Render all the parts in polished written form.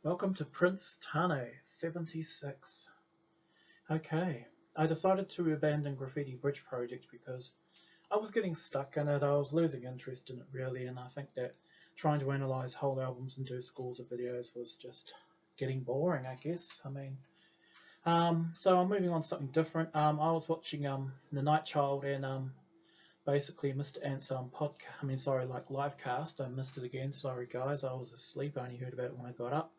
Welcome to PrinceTane76. Okay, I decided to abandon Graffiti Bridge project because I was getting stuck in it. I was losing interest in it really, and I think that trying to analyze whole albums and do scores of videos was just getting boring, I guess. So I'm moving on to something different. I was watching the Nightchild and basically Mr Ants like live cast. I missed it again. Sorry guys, I was asleep. I only heard about it when I got up.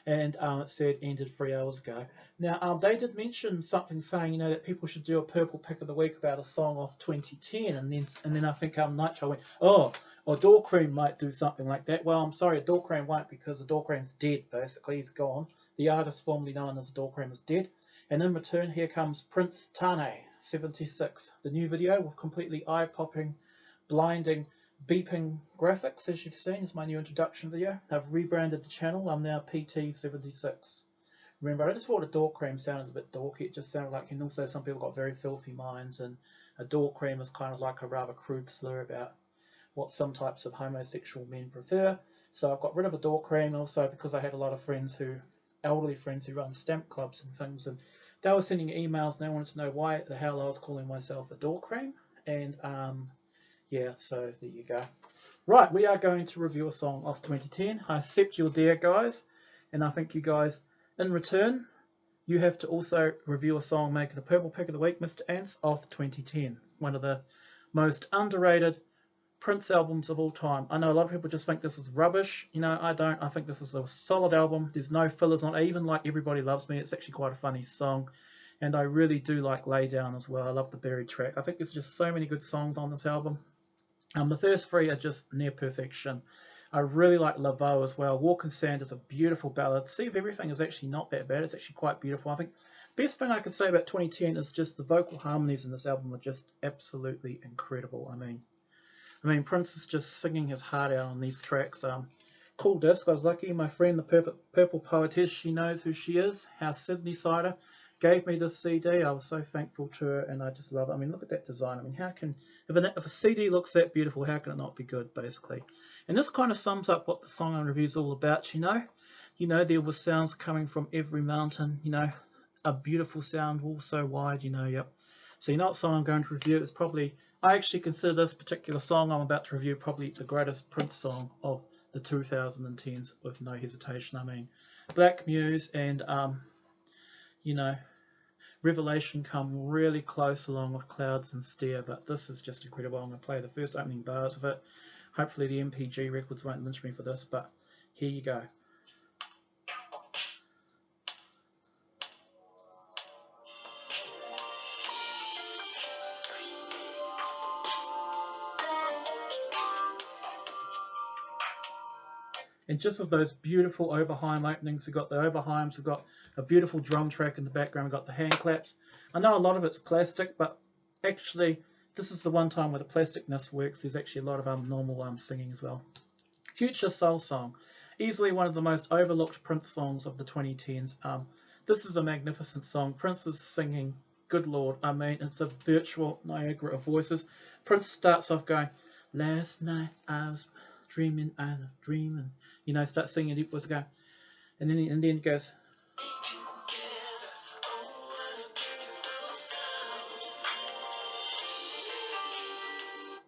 And it said ended 3 hours ago. Now, they did mention something saying, that people should do a purple pick of the week about a song off 2010, and then I think Nitro went, oh, Adorecream might do something like that. Well, I'm sorry, Adorecream won't, because Adorecream's dead. Basically, he's gone. The artist formerly known as Adorecream is dead, and in return, here comes PrinceTane76, the new video with completely eye-popping, blinding, beeping graphics, as you've seen, is my new introduction video. I've rebranded the channel. I'm now PT76. Remember, I just thought Adorecream sounded a bit dorky. It just sounded like, and also some people got very filthy minds, and Adorecream is kind of like a rather crude slur about what some types of homosexual men prefer. So I've got rid of Adorecream, also because I had a lot of elderly friends who run stamp clubs and things, and they were sending emails and they wanted to know why the hell I was calling myself Adorecream, and yeah, so there you go. Right, we are going to review a song off 2010. I accept you're there, guys, and I think you guys, in return, you have to also review a song making a purple pick of the week, Mr Ants, off 2010. One of the most underrated Prince albums of all time. I know a lot of people just think this is rubbish. I don't. I think this is a solid album. There's no fillers on it. Even like Everybody Loves Me, it's actually quite a funny song. And I really do like Lay Down as well. I love the Buried track. I think there's just so many good songs on this album. The first three are just near perfection. I really like Laveau as well. Walk in Sand is a beautiful ballad. Sea of Everything is actually not that bad. It's actually quite beautiful. I think the best thing I could say about 2010 is just the vocal harmonies in this album are just absolutely incredible. I mean, Prince is just singing his heart out on these tracks. Cool disc. I was lucky. My friend, the Purple Poetess, she knows who she is. House Sydney Cider gave me this CD. I was so thankful to her, and I just love it. I mean, look at that design. I mean, how can if a CD looks that beautiful, how can it not be good, basically? And this kind of sums up what the song and review is all about. There were sounds coming from every mountain. A beautiful sound, all so wide. Yep. So what song I'm going to review is probably, I actually consider this particular song I'm about to review probably the greatest Prince song of the 2010s, with no hesitation. I mean, Black Muse and Revelation come really close along with Clouds and Stare, but this is just incredible. I'm going to play the first opening bars of it. Hopefully the MPG records won't lynch me for this, but here you go. And just with those beautiful Oberheim openings, we've got the Oberheims, we've got a beautiful drum track in the background, we've got the hand claps. I know a lot of it's plastic, but actually this is the one time where the plasticness works. There's actually a lot of normal singing as well. Future Soul Song, easily one of the most overlooked Prince songs of the 2010s. This is a magnificent song. Prince is singing, good Lord, I mean, it's a virtual Niagara of voices. Prince starts off going, last night I was dreaming, start singing a deep voice again, and then it goes.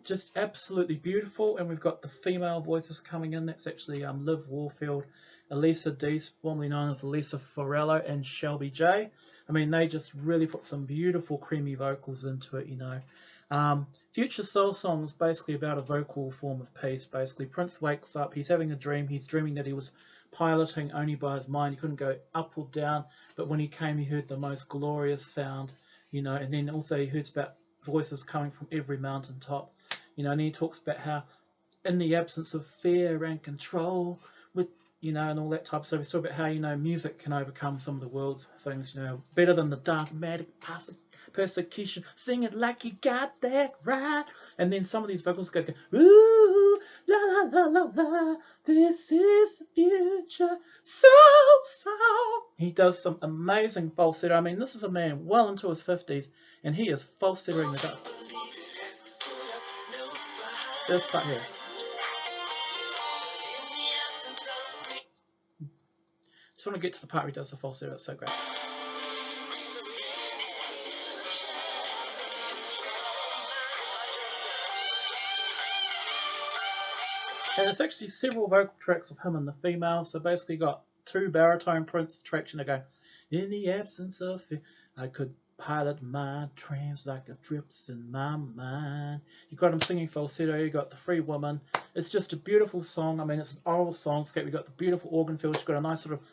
Just absolutely beautiful, and we've got the female voices coming in. That's actually Liv Warfield, Elisa Deese, formerly known as Elisa Forello, and Shelby J. I mean, they just really put some beautiful creamy vocals into it, Future Soul Song is basically about a vocal form of peace. Basically, Prince wakes up, he's having a dream, he's dreaming that he was piloting only by his mind, he couldn't go up or down, but when he came, he heard the most glorious sound, and then also he heard about voices coming from every mountaintop, and then he talks about how in the absence of fear and control, with and all that type of stuff, he's talking about how music can overcome some of the world's things, better than the dogmatic persecution, sing it like you got that right. And then some of these vocals go, ooh, la la la la la, this is the future, so. He does some amazing falsetto. I mean, this is a man well into his 50s, and he is falsettoing it up. This part here. Just want to get to the part where he does the falsetto. It's so great. And there's actually several vocal tracks of him and the female. So basically, got two baritone Prince tracks, and they go, in the absence of fear, I could pilot my trains like a drips in my mind. You got him singing falsetto. You got the free woman. It's just a beautiful song. I mean, it's an oral songscape. You got the beautiful organ fills. You got a nice sort of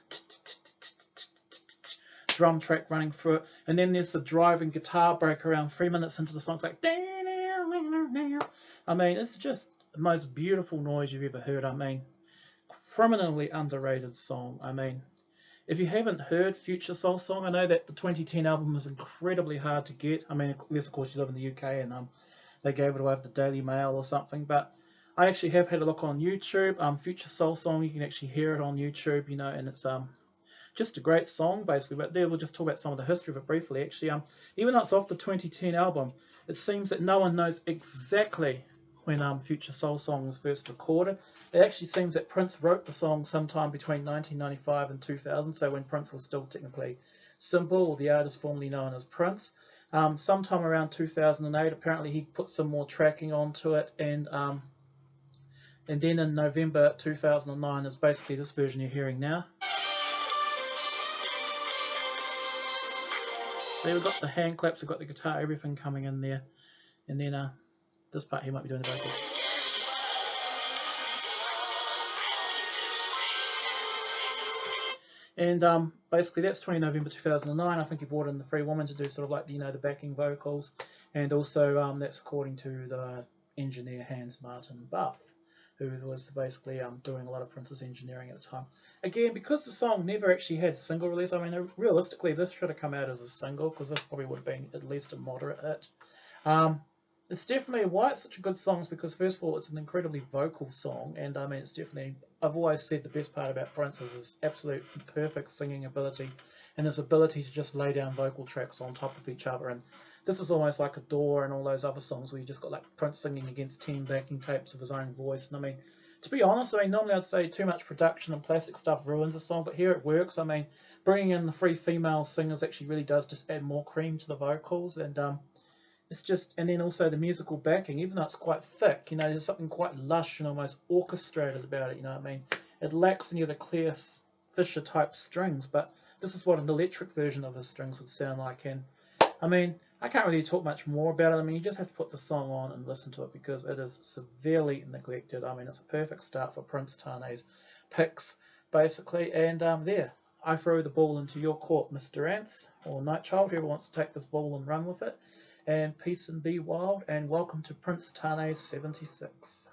drum track running through it, and then there's the driving guitar break around 3 minutes into the song. It's like, I mean, it's just the most beautiful noise you've ever heard. I mean, criminally underrated song. I mean, if you haven't heard Future Soul Song, I know that the 2010 album is incredibly hard to get. I mean, unless of course you live in the UK and they gave it away with the Daily Mail or something. But I actually have had a look on YouTube. Future Soul Song, you can actually hear it on YouTube, you know, and it's just a great song basically. But there we'll just talk about some of the history of it briefly. Actually, even though it's off the 2010 album, it seems that no one knows exactly when Future Soul Song was first recorded. It actually seems that Prince wrote the song sometime between 1995 and 2000, so when Prince was still technically Simple, or the artist formerly known as Prince. Sometime around 2008, apparently he put some more tracking onto it, and then in November 2009 is basically this version you're hearing now. So we've got the hand claps, we've got the guitar, everything coming in there, and then this part he might be doing the vocals. And basically that's 20 November 2009. I think he brought in the free woman to do sort of like, you know, the backing vocals, and also that's according to the engineer Hans Martin Buff, who was basically doing a lot of Prince's engineering at the time. Again, because the song never actually had a single release, I mean, realistically this should have come out as a single, because this probably would have been at least a moderate hit. It's definitely why it's such a good song is because, first of all, it's an incredibly vocal song, and I mean, it's definitely, I've always said the best part about Prince is his absolute perfect singing ability and his ability to just lay down vocal tracks on top of each other. And this is almost like Adore and all those other songs where you just got like Prince singing against 10 backing tapes of his own voice. And I mean, to be honest, I mean, normally I'd say too much production and plastic stuff ruins a song, but here it works. I mean, bringing in the three female singers actually really does just add more cream to the vocals, and it's just, and then also the musical backing, even though it's quite thick, you know, there's something quite lush and almost orchestrated about it, you know what I mean? It lacks any of the clear Fisher type strings, but this is what an electric version of the strings would sound like. And I mean, I can't really talk much more about it. I mean, you just have to put the song on and listen to it because it is severely neglected. I mean, it's a perfect start for PrinceTane76 Picks, basically. And there, I throw the ball into your court, Mr Ants or Nightchild, whoever wants to take this ball and run with it. And peace and be wild, and welcome to PrinceTane76.